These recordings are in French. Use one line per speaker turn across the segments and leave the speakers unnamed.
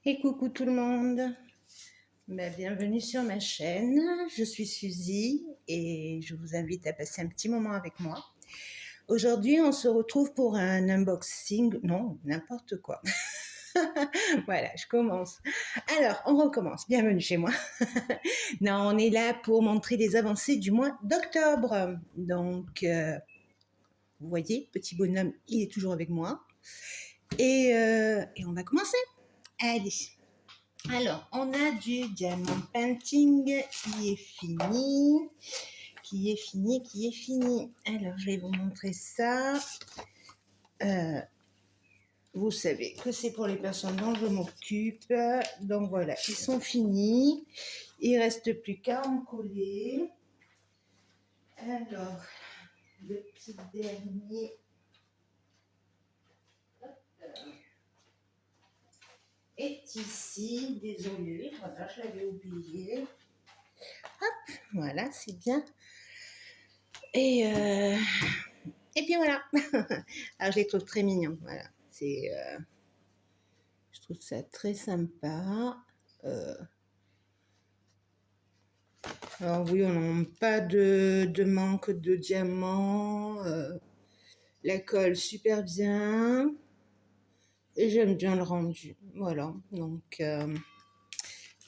Et coucou tout le monde, bienvenue sur ma chaîne, je suis Suzy et je vous invite à passer un petit moment avec moi. Aujourd'hui on se retrouve pour un unboxing, non n'importe quoi, voilà je commence. Alors on recommence, bienvenue chez moi. Non, on est là pour montrer les avancées du mois d'octobre, donc vous voyez, petit bonhomme il est toujours avec moi et on va commencer, allez. Alors, on a du diamond painting qui est fini, qui est fini. Alors, je vais vous montrer ça. Vous savez que c'est pour les personnes dont je m'occupe. Donc voilà, ils sont finis. Il reste plus qu'à en coller. Alors, le petit dernier. Est ici, désolée, voilà, je l'avais oublié. Hop, voilà, c'est bien. Et puis voilà. Alors je les trouve très mignons. Voilà, c'est, je trouve ça très sympa. Alors oui, on n'a pas de manque de diamants. La colle super bien. Et j'aime bien le rendu. Voilà, donc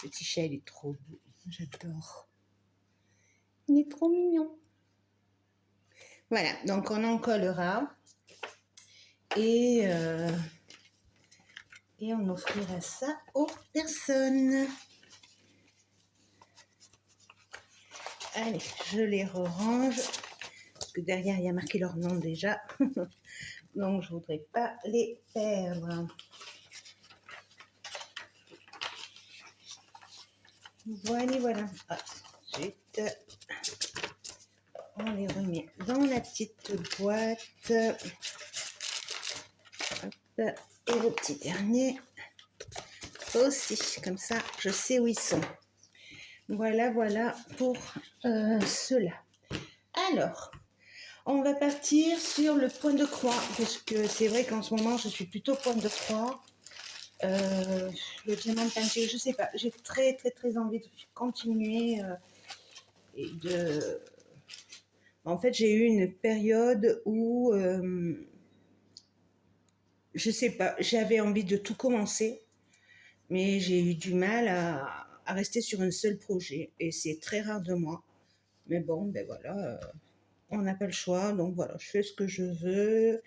petit chat, il est trop beau. J'adore. Il est trop mignon. Voilà, donc on en collera. Et on offrira ça aux personnes. Allez, je les range parce que derrière il y a marqué leur nom déjà. Donc je voudrais pas les perdre. Voilà. Ensuite, on les remet dans la petite boîte. Hop. Et le petit dernier aussi, comme ça je sais où ils sont. Voilà pour cela. Alors, on va partir sur le point de croix, parce que c'est vrai qu'en ce moment, je suis plutôt point de croix. Le diamant painting, je sais pas, j'ai très envie de continuer et de... En fait, j'ai eu une période où, je sais pas, j'avais envie de tout commencer, mais j'ai eu du mal à rester sur un seul projet, et c'est très rare de moi. Mais bon, ben voilà, on n'a pas le choix, donc voilà, je fais ce que je veux.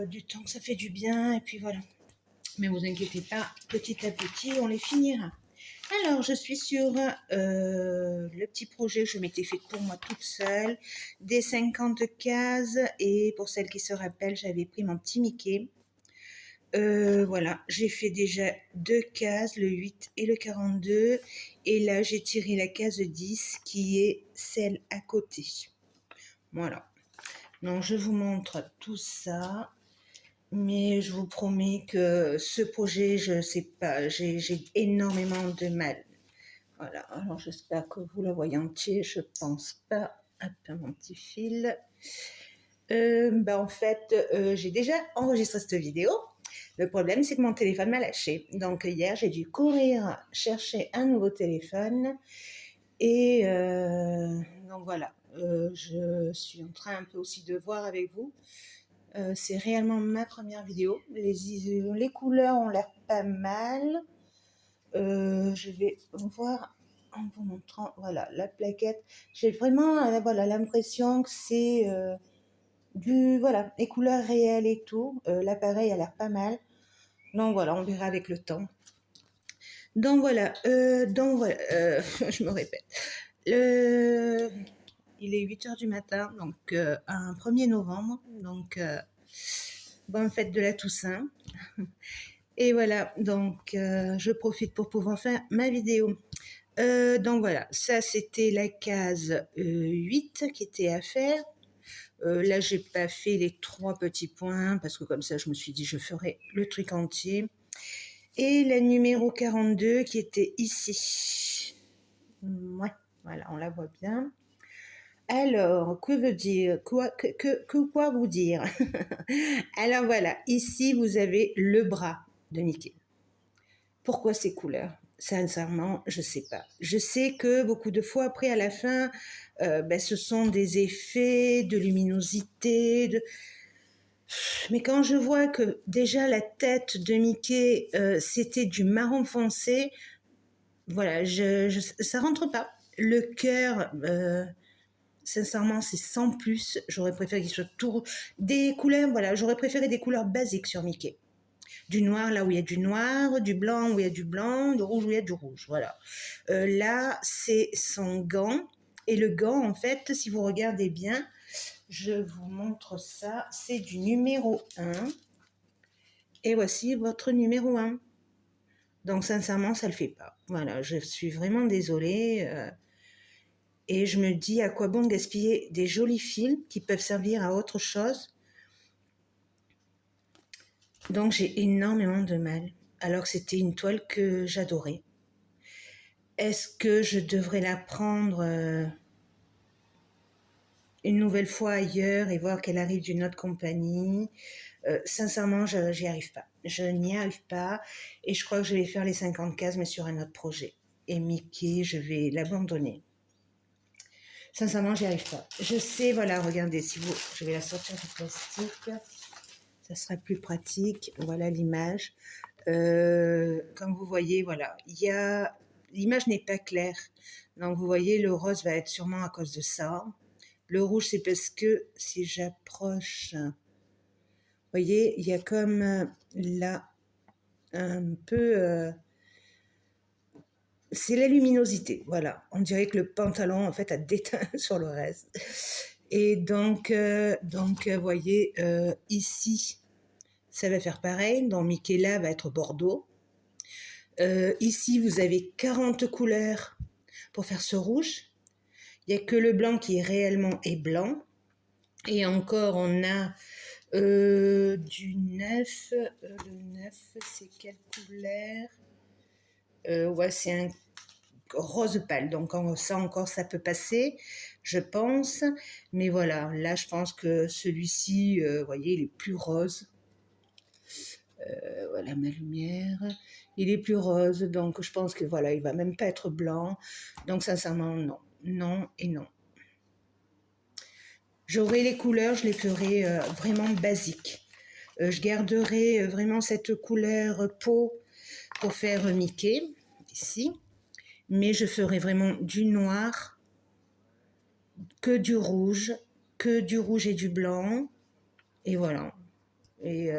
Du temps que ça fait du bien, et puis voilà. Mais vous inquiétez pas, petit à petit, on les finira. Alors, je suis sur le petit projet que je m'étais fait pour moi toute seule, des 50 cases, et pour celles qui se rappellent, j'avais pris mon petit Mickey. Voilà, j'ai fait déjà 2 cases, le 8 et le 42, et là j'ai tiré la case 10 qui est celle à côté. Voilà, donc je vous montre tout ça, mais je vous promets que ce projet, je sais pas, j'ai énormément de mal. Voilà, alors j'espère que vous le voyez entier, je pense pas. Hop, mon petit fil. En fait, j'ai déjà enregistré cette vidéo. Le problème, c'est que mon téléphone m'a lâché. Donc hier, j'ai dû courir chercher un nouveau téléphone. Et donc voilà, je suis en train un peu aussi de voir avec vous. C'est réellement ma première vidéo. Les couleurs ont l'air pas mal. Je vais voir en vous montrant, voilà, la plaquette. J'ai vraiment voilà, l'impression que c'est voilà, les couleurs réelles et tout. L'appareil a l'air pas mal. Donc voilà, on verra avec le temps. Donc voilà, je me répète. Il est 8h du matin, donc un 1er novembre. Donc bonne fête de la Toussaint. Et voilà, donc je profite pour pouvoir faire ma vidéo. Donc voilà, ça c'était la case 8 qui était à faire. Là, j'ai pas fait les 3 petits points parce que comme ça, je me suis dit je ferai le truc entier. Et la numéro 42 qui était ici. Ouais, voilà, on la voit bien. Alors, que veut dire quoi vous dire? Alors voilà, ici vous avez le bras de Mickey. Pourquoi ces couleurs? Sincèrement, je sais pas. Je sais que beaucoup de fois après, à la fin, ce sont des effets de luminosité, mais quand je vois que déjà la tête de Mickey, c'était du marron foncé, voilà, ça rentre pas. Le cœur, sincèrement, c'est sans plus. J'aurais préféré qu'il soit tout des couleurs, voilà, j'aurais préféré des couleurs basiques sur Mickey. Du noir là où il y a du noir, du blanc où il y a du blanc, du rouge où il y a du rouge, voilà. Là, c'est son gant. Et le gant, en fait, si vous regardez bien, je vous montre ça, c'est du numéro 1. Et voici votre numéro 1. Donc, sincèrement, ça ne le fait pas. Voilà, je suis vraiment désolée. Et je me dis, à quoi bon gaspiller des jolis fils qui peuvent servir à autre chose. Donc, j'ai énormément de mal. Alors que c'était une toile que j'adorais. Est-ce que je devrais la prendre une nouvelle fois ailleurs et voir qu'elle arrive d'une autre compagnie? Sincèrement, j'y arrive pas. Je n'y arrive pas et je crois que je vais faire les 50 cases mais sur un autre projet. Et Mickey, je vais l'abandonner. Sincèrement, j'y arrive pas. Je sais, voilà, regardez, si vous, je vais la sortir du plastique, ça sera plus pratique. Voilà l'image. Comme vous voyez, voilà, l'image n'est pas claire. Donc vous voyez, le rose va être sûrement à cause de ça. Le rouge, c'est parce que si j'approche, vous voyez, il y a comme là un peu, c'est la luminosité. Voilà, on dirait que le pantalon en fait a déteint sur le reste. Et donc, vous voyez, ici, ça va faire pareil. Donc Michaela va être bordeaux. Ici, vous avez 40 couleurs pour faire ce rouge. Il n'y a que le blanc qui réellement est blanc. Et encore, on a du 9. Le 9, c'est quelle couleur? Ouais, c'est un rose pâle. Donc ça encore, ça peut passer, je pense. Mais voilà, là, je pense que celui-ci, vous voyez, il est plus rose. Voilà ma lumière. Il est plus rose, donc je pense que voilà, il va même pas être blanc. Donc sincèrement, non. Non et non. J'aurai les couleurs, je les ferai vraiment basiques. Je garderai vraiment cette couleur peau pour faire Mickey, ici. Mais je ferai vraiment du noir, que du rouge et du blanc. Et voilà. Et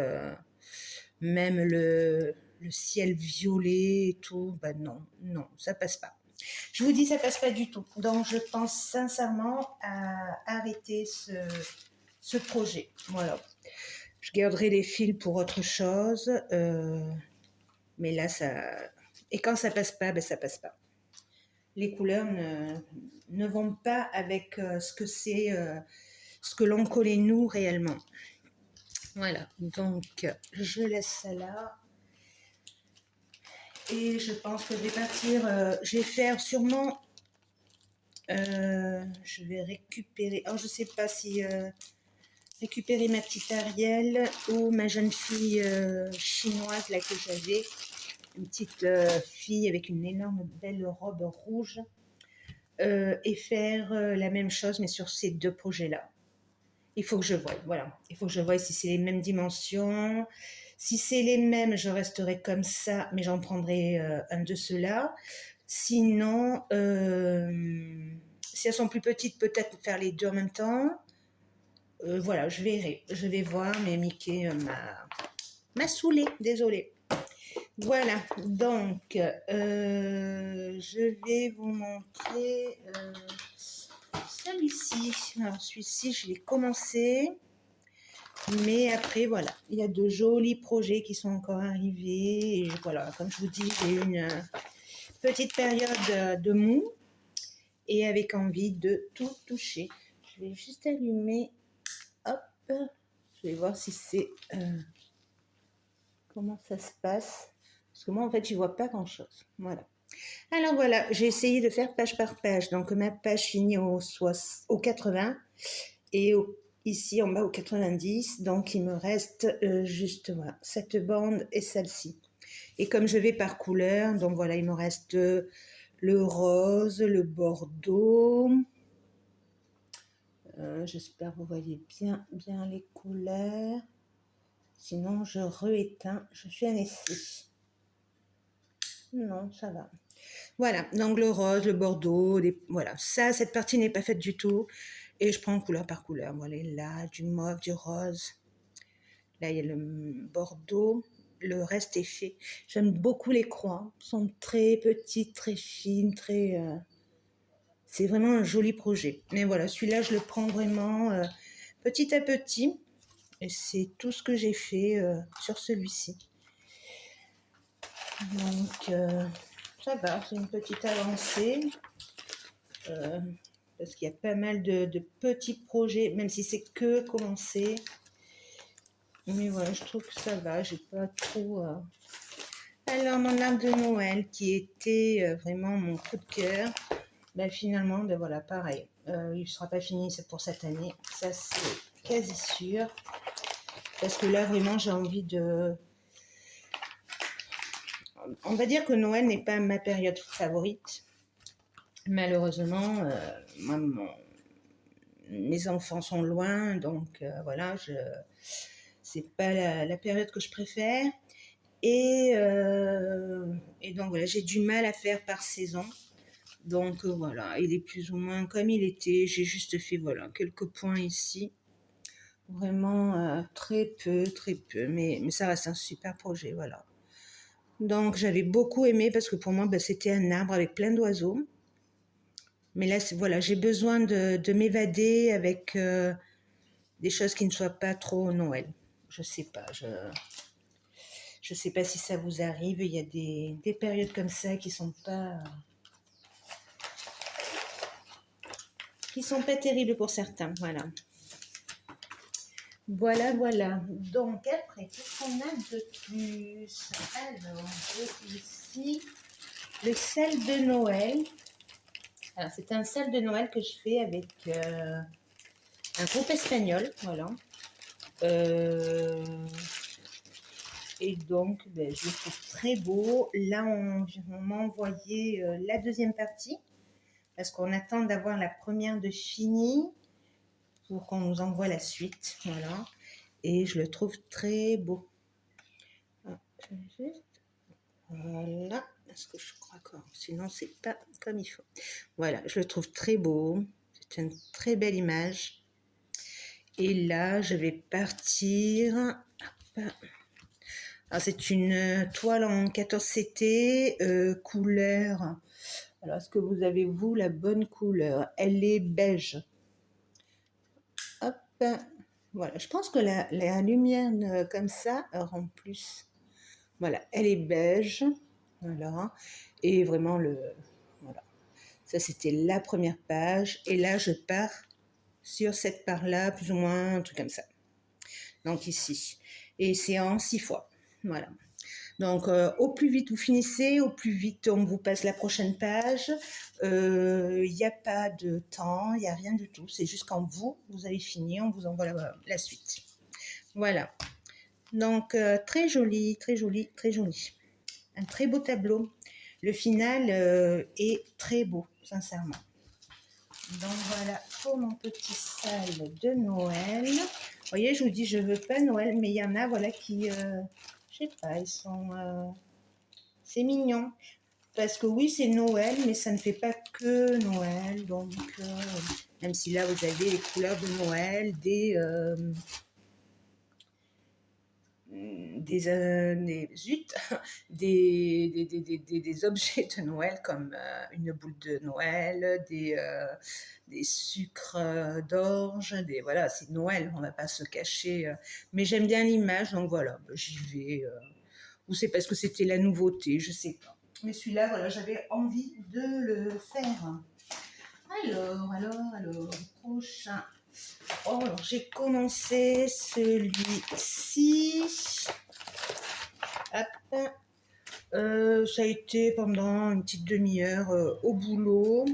même le ciel violet et tout, bah non, ça passe pas. Je vous dis, ça passe pas du tout. Donc, je pense sincèrement à arrêter ce projet. Voilà. Je garderai les fils pour autre chose. Mais là, ça... Et quand ça passe pas, ben ça passe pas. Les couleurs ne vont pas avec ce que c'est, ce que l'on collait nous réellement. Voilà. Donc, je laisse ça là. Et je pense que je vais partir, je vais faire sûrement, je vais récupérer, je ne sais pas si récupérer ma petite Ariel ou ma jeune fille chinoise là que j'avais, une petite fille avec une énorme belle robe rouge, et faire la même chose mais sur ces deux projets-là. Il faut que je voie, voilà, il faut que je voie si c'est les mêmes dimensions. Si c'est les mêmes, je resterai comme ça, mais j'en prendrai un de ceux-là. Sinon, si elles sont plus petites, peut-être faire les deux en même temps. Voilà, je verrai. Je vais voir, mais Mickey m'a saoulée, désolée. Voilà, donc, je vais vous montrer celui-ci. Alors, celui-ci, je l'ai commencé. Mais après, voilà, il y a de jolis projets qui sont encore arrivés. Et voilà, comme je vous dis, j'ai eu une petite période de mou et avec envie de tout toucher. Je vais juste allumer. Hop, je vais voir si c'est... comment ça se passe. Parce que moi, en fait, j'y vois pas grand-chose. Voilà. Alors voilà, j'ai essayé de faire page par page. Donc ma page finit au 80 et ici en bas au 90. Donc il me reste juste voilà, cette bande et celle-ci. Et comme je vais par couleur, donc voilà, il me reste le rose, le bordeaux. J'espère que vous voyez bien les couleurs. Sinon, je rééteins. Je fais un essai. Non, ça va. Voilà, donc le rose, le bordeaux, voilà. Ça, cette partie n'est pas faite du tout. Et je prends couleur par couleur. Voilà, là, du mauve, du rose. Là, il y a le bordeaux. Le reste est fait. J'aime beaucoup les croix. Elles sont très petites, très fines, très... C'est vraiment un joli projet. Mais voilà, celui-là, je le prends vraiment petit à petit. Et c'est tout ce que j'ai fait sur celui-ci. Donc, ça va, c'est une petite avancée. Parce qu'il y a pas mal de petits projets, même si c'est que commencer. Mais voilà, je trouve que ça va, j'ai pas trop... Alors, mon arbre de Noël, qui était vraiment mon coup de cœur, ben finalement, ben voilà, pareil. Il ne sera pas fini, c'est pour cette année. Ça, c'est quasi sûr. Parce que là, vraiment, j'ai envie de... On va dire que Noël n'est pas ma période favorite. Malheureusement, moi, mes enfants sont loin, donc voilà, c'est pas la période que je préfère. Et donc voilà, j'ai du mal à faire par saison. Donc voilà, il est plus ou moins comme il était. J'ai juste fait voilà quelques points ici. Vraiment très peu, mais ça reste un super projet, voilà. Donc j'avais beaucoup aimé parce que pour moi, ben, c'était un arbre avec plein d'oiseaux. Mais là, voilà, j'ai besoin de m'évader avec des choses qui ne soient pas trop Noël. Je sais pas, je sais pas si ça vous arrive. Il y a des périodes comme ça qui sont pas terribles pour certains. Voilà. Voilà. Donc après, qu'est-ce qu'on a de plus? Alors, j'ai ici le sel de Noël. Alors, c'est un sel de Noël que je fais avec un groupe espagnol, voilà. Et donc, ben, je le trouve très beau. Là, on m'a envoyé la deuxième partie parce qu'on attend d'avoir la première de finie pour qu'on nous envoie la suite, voilà. Et je le trouve très beau. Voilà, parce que je crois que sinon c'est pas comme il faut. Voilà, je le trouve très beau. C'est une très belle image. Et là, je vais partir. Alors, c'est une toile en 14 CT, couleur. Alors, est-ce que vous avez, vous, la bonne couleur? Elle est beige. Hop. Voilà, je pense que la lumière comme ça rend plus. Voilà, elle est beige. Voilà. Et vraiment, voilà. Ça, c'était la première page. Et là, je pars sur cette part-là, plus ou moins, un truc comme ça. Donc, ici. Et c'est en 6 fois. Voilà. Donc, au plus vite vous finissez, au plus vite on vous passe la prochaine page. Il n'y a pas de temps, il n'y a rien du tout. C'est juste quand vous avez fini, on vous envoie la suite. Voilà. Donc, très joli. Un très beau tableau. Le final est très beau, sincèrement. Donc voilà pour mon petit sel de Noël. Vous voyez, je vous dis, je veux pas Noël, mais il y en a, voilà, qui, je sais pas, ils sont, c'est mignon. Parce que oui, c'est Noël, mais ça ne fait pas que Noël. Donc, même si là, vous avez les couleurs de Noël, des zut, des objets de Noël comme une boule de Noël, des sucres d'orge, voilà, c'est Noël, on ne va pas se cacher. Mais j'aime bien l'image, donc voilà, j'y vais. Ou c'est parce que c'était la nouveauté, je sais pas. Mais celui-là, voilà, j'avais envie de le faire. Alors, prochain. Oh, alors j'ai commencé celui-ci. Hop. Ça a été pendant une petite demi-heure au boulot.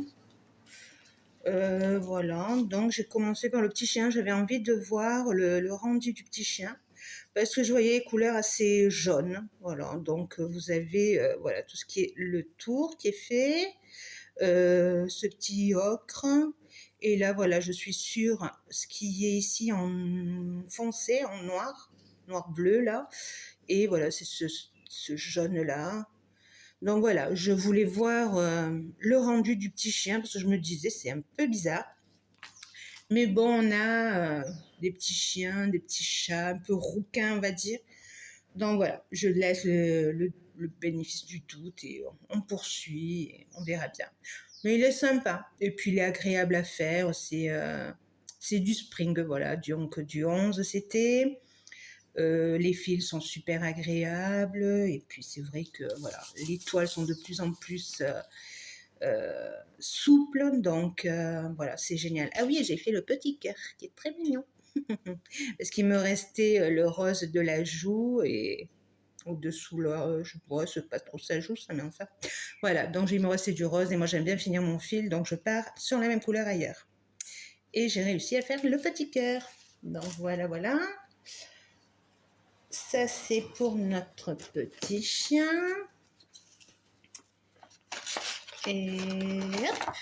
Voilà, donc j'ai commencé par le petit chien. J'avais envie de voir le rendu du petit chien. parce que je voyais les couleurs assez jaunes. Voilà, donc vous avez voilà, tout ce qui est le tour qui est fait, ce petit ocre. Et là, voilà, je suis sur ce qui est ici en foncé, en noir, noir-bleu là. Et voilà, c'est ce jaune-là. Donc voilà, je voulais voir le rendu du petit chien parce que je me disais c'est un peu bizarre. Mais bon, on a des petits chiens, des petits chats, un peu rouquins, on va dire. Donc voilà, je laisse le bénéfice du doute et on poursuit, et on verra bien. Mais il est sympa. Et puis il est agréable à faire. C'est du spring, voilà. Donc du 11 c'était. Les fils sont super agréables. Et puis c'est vrai que voilà, les toiles sont de plus en plus souples. Donc voilà, c'est génial. Ah oui, j'ai fait le petit cœur qui est très mignon. Parce qu'il me restait le rose de la joue et au-dessous là, je vois, c'est pas trop ça joue, ça, mais enfin. Voilà, donc il me restait du rose et moi j'aime bien finir mon fil, donc je pars sur la même couleur ailleurs. Et j'ai réussi à faire le petit cœur. Donc voilà, voilà. Ça c'est pour notre petit chien. Et hop.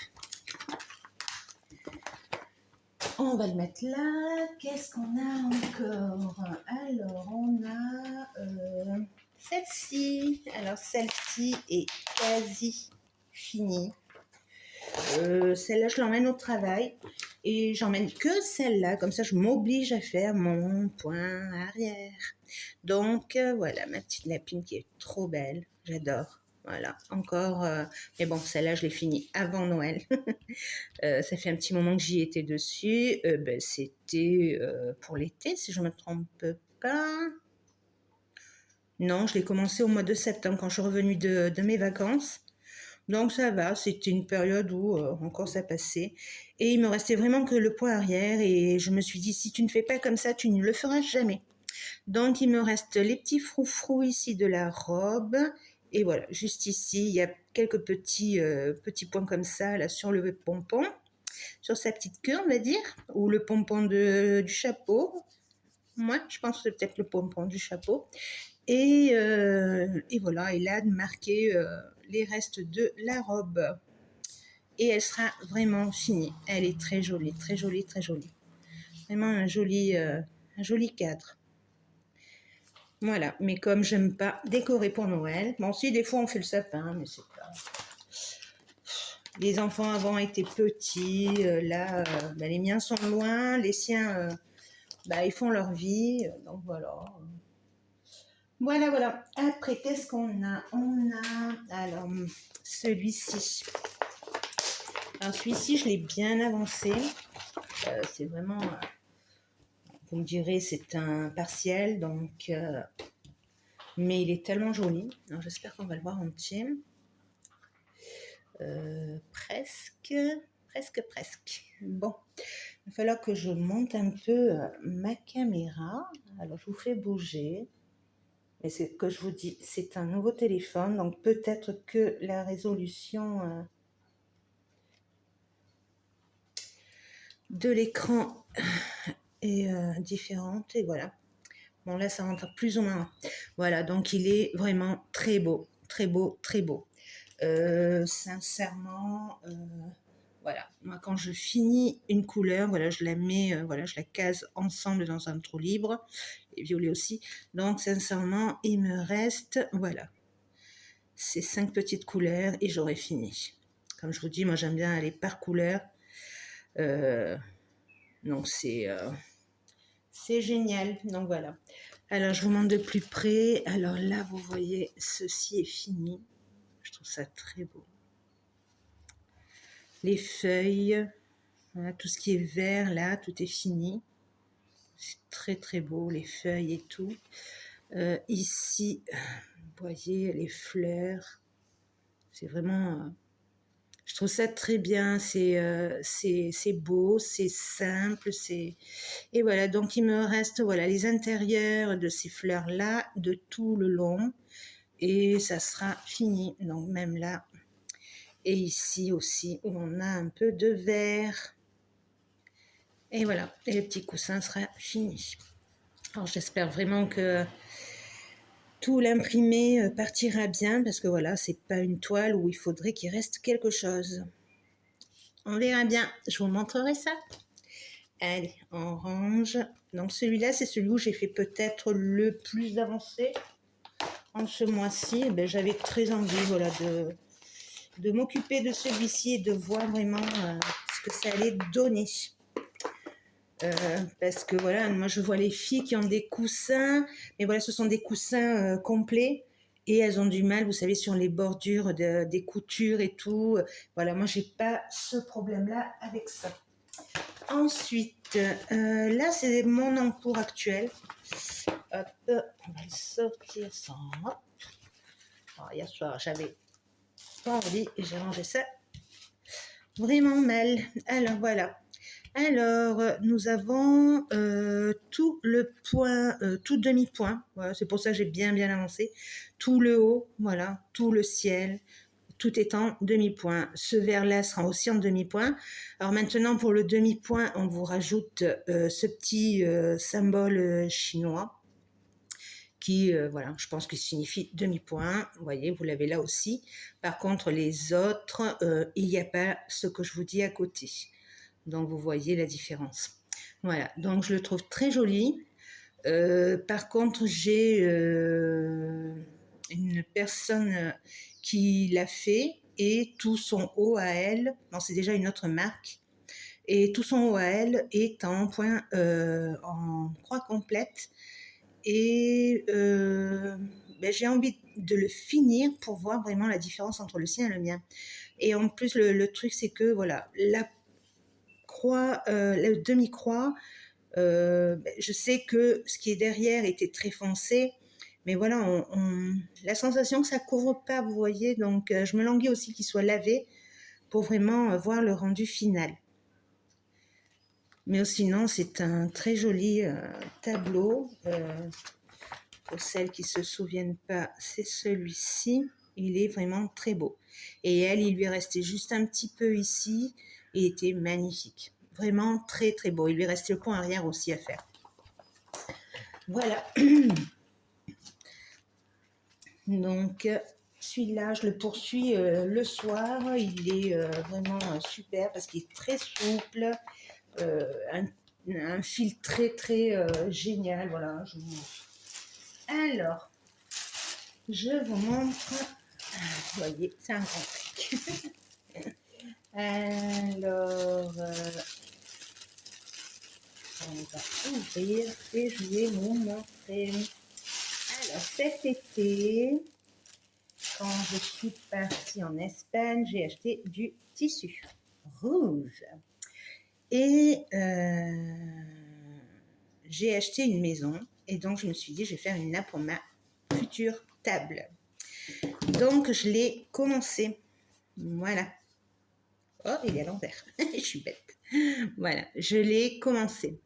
On va le mettre là. Qu'est-ce qu'on a encore? Alors, on a celle-ci. Alors, celle-ci est quasi finie. Celle-là, je l'emmène au travail. Et j'emmène que celle-là. Comme ça, je m'oblige à faire mon point arrière. Donc, voilà, ma petite lapine qui est trop belle. J'adore. Voilà, encore. Mais bon, celle-là, je l'ai finie avant Noël. Ça fait un petit moment que j'y étais dessus. Ben, c'était pour l'été, si je ne me trompe pas. Non, je l'ai commencé au mois de septembre quand je suis revenue de mes vacances. Donc ça va, c'était une période où encore ça passait. Et il me restait vraiment que le point arrière. Et je me suis dit, si tu ne fais pas comme ça, tu ne le feras jamais. Donc il me reste les petits froufrous ici de la robe. Et voilà, juste ici, il y a quelques petits points comme ça là sur le pompon, sur sa petite queue, on va dire, ou le pompon du chapeau. Moi, je pense que c'est peut-être le pompon du chapeau. Et voilà, il a marqué les restes de la robe. Et elle sera vraiment finie. Elle est très jolie, très jolie, très jolie. Vraiment un joli cadre. Voilà, mais comme j'aime pas décorer pour Noël, bon si des fois on fait le sapin, mais c'est pas... Les enfants avant étaient petits, là ben, les miens sont loin, les siens ben, ils font leur vie, donc voilà. Voilà, voilà. Après, qu'est-ce qu'on a? On a alors celui-ci. Alors celui-ci, je l'ai bien avancé. C'est vraiment, vous me direz, c'est un partiel, donc mais il est tellement joli. Alors j'espère qu'on va le voir entier. Presque, presque. Bon, il va falloir que je monte un peu ma caméra. Alors, je vous fais bouger. Mais c'est que je vous dis, c'est un nouveau téléphone, donc peut-être que la résolution de l'écran est différente. Et voilà. Bon, là, ça rentre plus ou moins. Voilà, donc il est vraiment très beau, très beau, très beau. Sincèrement, voilà, moi quand je finis une couleur, voilà, je la mets, voilà, je la case ensemble dans un trou libre, et violet aussi. Donc sincèrement, il me reste, voilà, ces 5 petites couleurs et j'aurai fini. Comme je vous dis, moi j'aime bien aller par couleur, donc c'est génial. Donc voilà. Alors je vous montre de plus près. Alors là, vous voyez, ceci est fini. Je trouve ça très beau. Les feuilles, voilà, tout ce qui est vert là, tout est fini. C'est très très beau, les feuilles et tout. Ici, vous voyez les fleurs. C'est vraiment, je trouve ça très bien. C'est beau, c'est simple, et voilà. Donc il me reste voilà les intérieurs de ces fleurs là, de tout le long, et ça sera fini. Donc même là. Et ici aussi, où on a un peu de vert. Et voilà, et le petit coussin sera fini. Alors j'espère vraiment que tout l'imprimé partira bien parce que voilà, c'est pas une toile où il faudrait qu'il reste quelque chose. On verra bien, je vous montrerai ça. Allez, orange. Donc celui-là, c'est celui où j'ai fait peut-être le plus avancé en ce mois-ci. Eh ben, j'avais très envie voilà, de m'occuper de celui-ci et de voir vraiment ce que ça allait donner. Parce que voilà, moi je vois les filles qui ont des coussins, mais voilà, ce sont des coussins complets et elles ont du mal, vous savez, sur les bordures des coutures et tout. Voilà, moi j'ai pas ce problème-là avec ça. Ensuite, là c'est mon encours actuel. Hop, on va le sortir sans. Alors, hier soir, j'avais pas envie et j'ai rangé ça vraiment mal. Alors voilà. Alors, nous avons tout le point, tout demi-point. Voilà, c'est pour ça que j'ai bien avancé. Tout le haut, voilà, tout le ciel, tout est en demi-point. Ce vert-là sera aussi en demi-point. Alors maintenant, pour le demi-point, on vous rajoute ce petit symbole chinois qui, voilà, je pense qu'il signifie demi-point. Vous voyez, vous l'avez là aussi. Par contre, les autres, il n'y a pas ce que je vous dis à côté. Donc, vous voyez la différence. Voilà, donc je le trouve très joli. Par contre, j'ai une personne qui l'a fait et tout son haut à elle, non, c'est déjà une autre marque, et tout son haut à elle est en point, en croix complète. Et ben, j'ai envie de le finir pour voir vraiment la différence entre le sien et le mien. Et en plus, le truc, c'est que voilà, la croix, la demi-croix, je sais que ce qui est derrière était très foncé, mais voilà, la sensation que ça couvre pas, vous voyez, donc je me languis aussi qu'il soit lavé pour vraiment voir le rendu final. Mais sinon, c'est un très joli tableau. Pour celles qui ne se souviennent pas, c'est celui-ci. Il est vraiment très beau. Et elle, il lui est resté juste un petit peu ici. Il était magnifique. Vraiment très très beau. Il lui est resté le point arrière aussi à faire. Voilà. Donc, celui-là, je le poursuis le soir. Il est vraiment super parce qu'il est très souple. Un fil très très génial. Voilà. Alors, je vous montre. Vous voyez, c'est un grand truc. Alors, on va ouvrir et je vais vous montrer. Alors, cet été, quand je suis partie en Espagne, j'ai acheté du tissu rouge. Et j'ai acheté une maison. Et donc, je me suis dit, je vais faire une nappe pour ma future table. Donc, je l'ai commencé. Voilà. Oh, il est à l'envers. Je suis bête. Voilà, je l'ai commencé.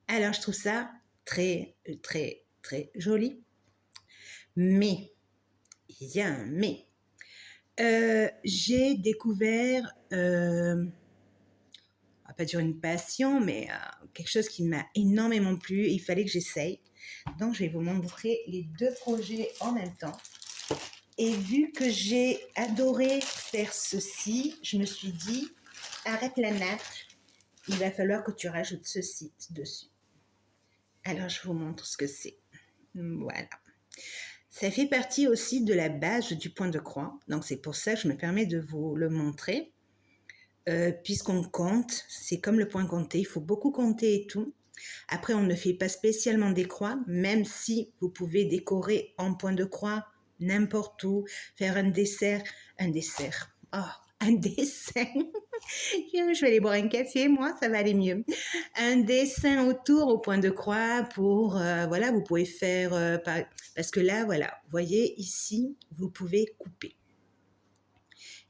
Alors, je trouve ça très, très, très joli. Mais, il y a un mais. J'ai découvert, on va pas dire une passion, mais quelque chose qui m'a énormément plu. Il fallait que j'essaye. Donc, je vais vous montrer les deux projets en même temps. Et vu que j'ai adoré faire ceci, je me suis dit, arrête la nappe, il va falloir que tu rajoutes ceci dessus. Alors, je vous montre ce que c'est. Voilà. Ça fait partie aussi de la base du point de croix. Donc, c'est pour ça que je me permets de vous le montrer. Puisqu'on compte, c'est comme le point compté. Il faut beaucoup compter et tout. Après, on ne fait pas spécialement des croix, même si vous pouvez décorer en point de croix n'importe où, faire un dessin. Un dessin. Je vais aller boire un café, moi, ça va aller mieux. Un dessin autour au point de croix pour, voilà, vous pouvez faire, parce que là, voilà, vous voyez ici, vous pouvez couper.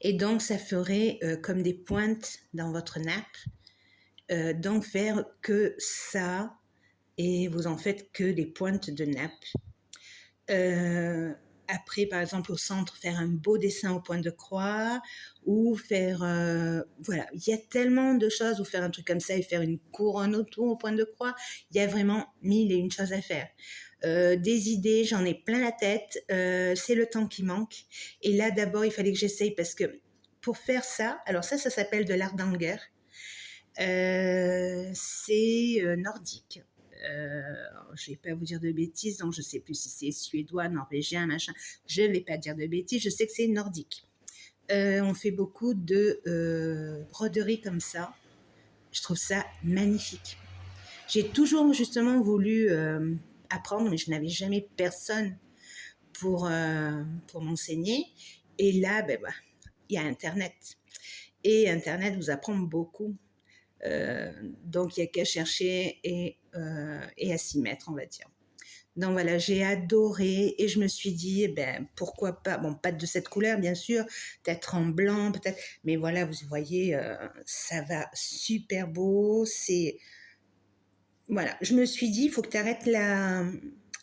Et donc, ça ferait comme des pointes dans votre nappe. Donc, faire que ça, et vous en faites que des pointes de nappe. après, par exemple, au centre, faire un beau dessin au point de croix ou faire... voilà, il y a tellement de choses, ou faire un truc comme ça et faire une couronne autour au point de croix. Il y a vraiment mille et une choses à faire. Des idées, j'en ai plein la tête. C'est le temps qui manque. Et là, d'abord, il fallait que j'essaye parce que pour faire ça, alors ça s'appelle de l'art d'Anger. C'est nordique. Je ne vais pas vous dire de bêtises, donc je ne sais plus si c'est suédois, norvégien, machin. Je ne vais pas dire de bêtises, je sais que c'est nordique. On fait beaucoup de broderie comme ça. Je trouve ça magnifique. J'ai toujours justement voulu apprendre, mais je n'avais jamais personne pour m'enseigner. Et là, ben, il y a Internet. Et Internet vous apprend beaucoup. Donc, il n'y a qu'à chercher et à s'y mettre, on va dire. Donc voilà, j'ai adoré et je me suis dit, ben pourquoi pas, bon pas de cette couleur bien sûr, peut-être en blanc, peut-être, mais voilà, vous voyez, ça va super beau, c'est, voilà, je me suis dit, il faut que tu arrêtes la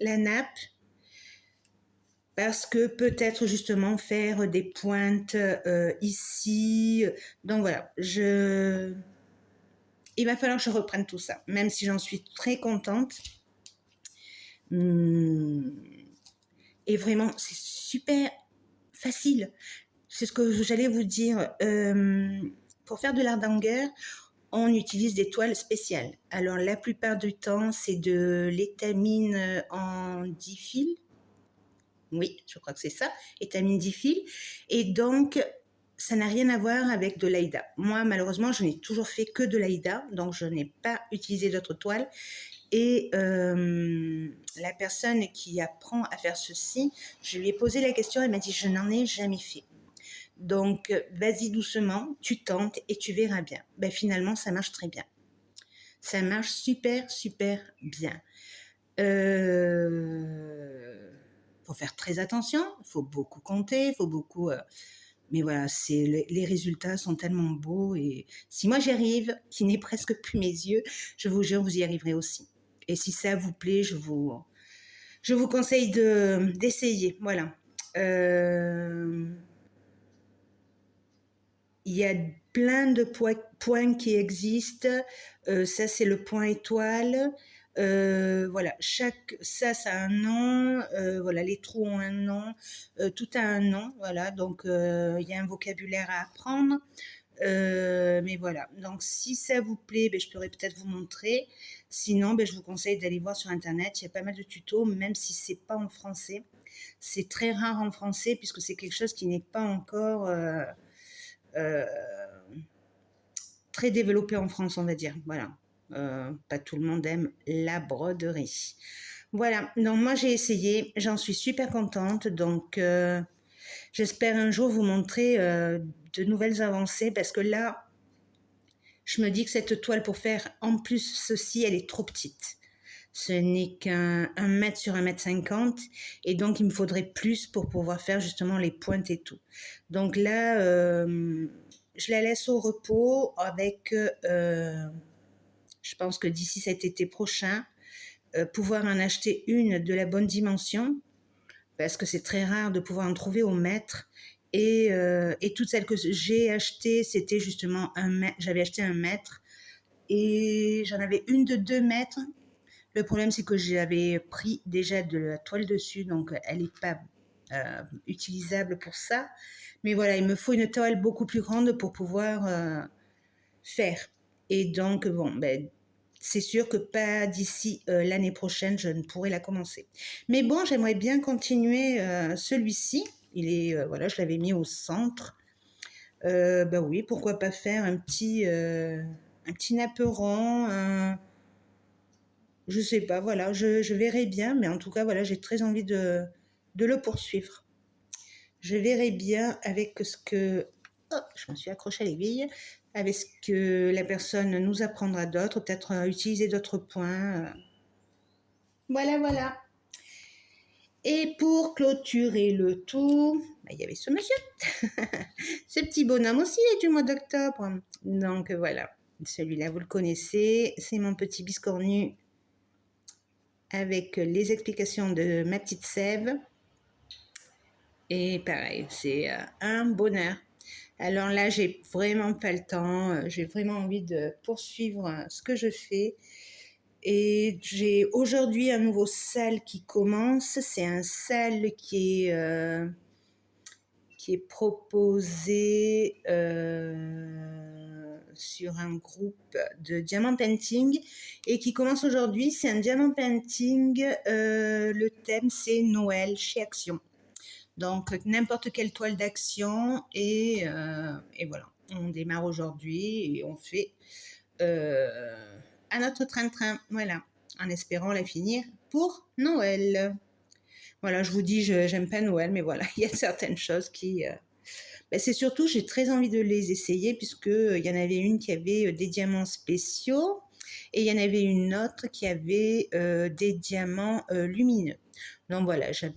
nappe, parce que peut-être justement faire des pointes ici, donc voilà, il va falloir que je reprenne tout ça, même si j'en suis très contente. Et vraiment, c'est super facile. C'est ce que j'allais vous dire. Pour faire de l'art d'Anger, on utilise des toiles spéciales. Alors, la plupart du temps, c'est de l'étamine en 10 fils. Oui, je crois que c'est ça, étamine 10 fils. Et donc, ça n'a rien à voir avec de l'Aïda. Moi, malheureusement, je n'ai toujours fait que de l'Aïda, donc je n'ai pas utilisé d'autres toiles. Et la personne qui apprend à faire ceci, je lui ai posé la question, elle m'a dit, je n'en ai jamais fait. Donc, vas-y doucement, tu tentes et tu verras bien. Ben, finalement, ça marche très bien. Ça marche super, super bien. Faut faire très attention, faut beaucoup compter, faut beaucoup... mais voilà, les résultats sont tellement beaux et si moi j'y arrive, qui n'ai presque plus mes yeux, je vous jure, vous y arriverez aussi. Et si ça vous plaît, je vous conseille d'essayer. Voilà. Il y a plein de points qui existent. Ça, c'est le point étoile. Voilà, ça a un nom. Voilà, les trous ont un nom. Tout a un nom. Voilà, donc il y a un vocabulaire à apprendre. Mais voilà, donc si ça vous plaît, ben, je pourrais peut-être vous montrer. Sinon, ben, je vous conseille d'aller voir sur Internet. Il y a pas mal de tutos, même si c'est pas en français. C'est très rare en français puisque c'est quelque chose qui n'est pas encore très développé en France, on va dire. Voilà. Pas tout le monde aime la broderie. Voilà, donc moi j'ai essayé, j'en suis super contente, donc j'espère un jour vous montrer de nouvelles avancées, parce que là, je me dis que cette toile pour faire en plus ceci, elle est trop petite. Ce n'est qu'un 1 mètre sur 1 mètre 50, et donc il me faudrait plus pour pouvoir faire justement les pointes et tout. Donc là, je la laisse au repos avec, je pense que d'ici cet été prochain, pouvoir en acheter une de la bonne dimension, parce que c'est très rare de pouvoir en trouver au mètre. Et toutes celles que j'ai achetées, c'était justement j'avais acheté 1 mètre et j'en avais une de 2 mètres. Le problème, c'est que j'avais pris déjà de la toile dessus, donc elle n'est pas utilisable pour ça. Mais voilà, il me faut une toile beaucoup plus grande pour pouvoir faire. Et donc, bon, ben, c'est sûr que pas d'ici l'année prochaine, je ne pourrai la commencer. Mais bon, j'aimerais bien continuer celui-ci. Il est, voilà, je l'avais mis au centre. Ben oui, pourquoi pas faire un petit napperon, je sais pas, voilà, je verrai bien, mais en tout cas, voilà, j'ai très envie de le poursuivre. Je verrai bien avec ce que... Oh, je me suis accrochée à l'aiguille. Avec ce que la personne nous apprendra d'autre, peut-être utiliser d'autres points. Voilà, voilà. Et pour clôturer le tout, il y avait ce monsieur. Ce petit bonhomme aussi est du mois d'octobre. Donc voilà, celui-là, vous le connaissez. C'est mon petit biscornu avec les explications de ma petite Sève. Et pareil, c'est un bonheur. Alors là, j'ai vraiment pas le temps. J'ai vraiment envie de poursuivre ce que je fais. Et j'ai aujourd'hui un nouveau sel qui commence. C'est un sel qui est proposé sur un groupe de diamant painting et qui commence aujourd'hui. C'est un diamant painting. Le thème, c'est Noël chez Action. Donc, n'importe quelle toile d'action et voilà. On démarre aujourd'hui et on fait à notre train-train. Voilà. En espérant la finir pour Noël. Voilà, je vous dis, j'aime pas Noël, mais voilà, il y a certaines choses qui... c'est surtout, j'ai très envie de les essayer puisque il y en avait une qui avait des diamants spéciaux et il y en avait une autre qui avait des diamants lumineux. Donc voilà, j'ai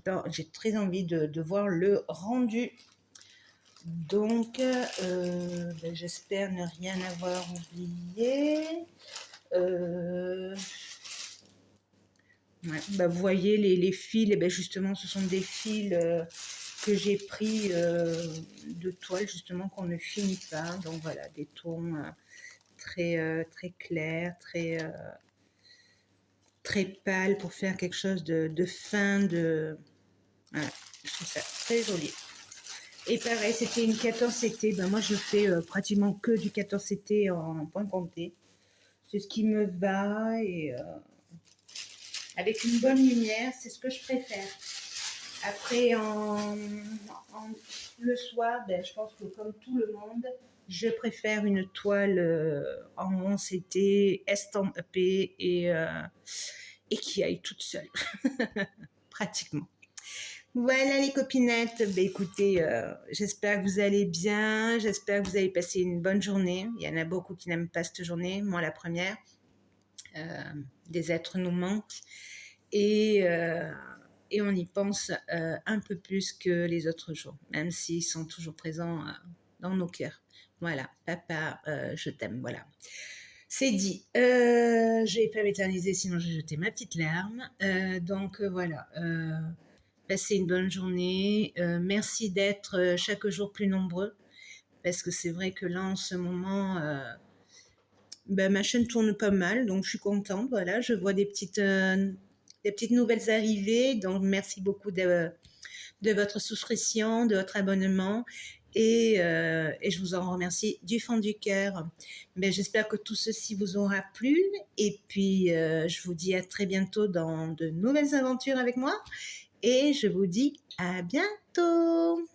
très envie de voir le rendu. Donc, j'espère ne rien avoir oublié. Ouais, vous voyez les fils, et justement, ce sont des fils que j'ai pris de toile, justement, qu'on ne finit pas. Donc voilà, des tons très clairs, très pâles pour faire quelque chose de fin, voilà, je trouve ça très joli. Et pareil, c'était une 14 CT. Moi, je fais pratiquement que du 14 CT en point compté. C'est ce qui me va et avec une bonne lumière, c'est ce que je préfère. Après, le soir, je pense que comme tout le monde, je préfère une toile en 11 CT, estampée et qui aille toute seule, pratiquement. Voilà les copinettes, écoutez, j'espère que vous allez bien, j'espère que vous avez passé une bonne journée. Il y en a beaucoup qui n'aiment pas cette journée, moi la première. Des êtres nous manquent et on y pense un peu plus que les autres jours, même s'ils sont toujours présents dans nos cœurs. Voilà, papa, je t'aime, voilà. C'est dit. Je vais pas m'éterniser, sinon j'ai jeté ma petite larme. Donc voilà. Passez une bonne journée. Merci d'être chaque jour plus nombreux. Parce que c'est vrai que là, en ce moment, ma chaîne tourne pas mal. Donc, je suis contente. Voilà, je vois des petites nouvelles arrivées. Donc, merci beaucoup de votre souscription, de votre abonnement. Et je vous en remercie du fond du cœur. J'espère que tout ceci vous aura plu. Et puis, je vous dis à très bientôt dans de nouvelles aventures avec moi. Et je vous dis à bientôt.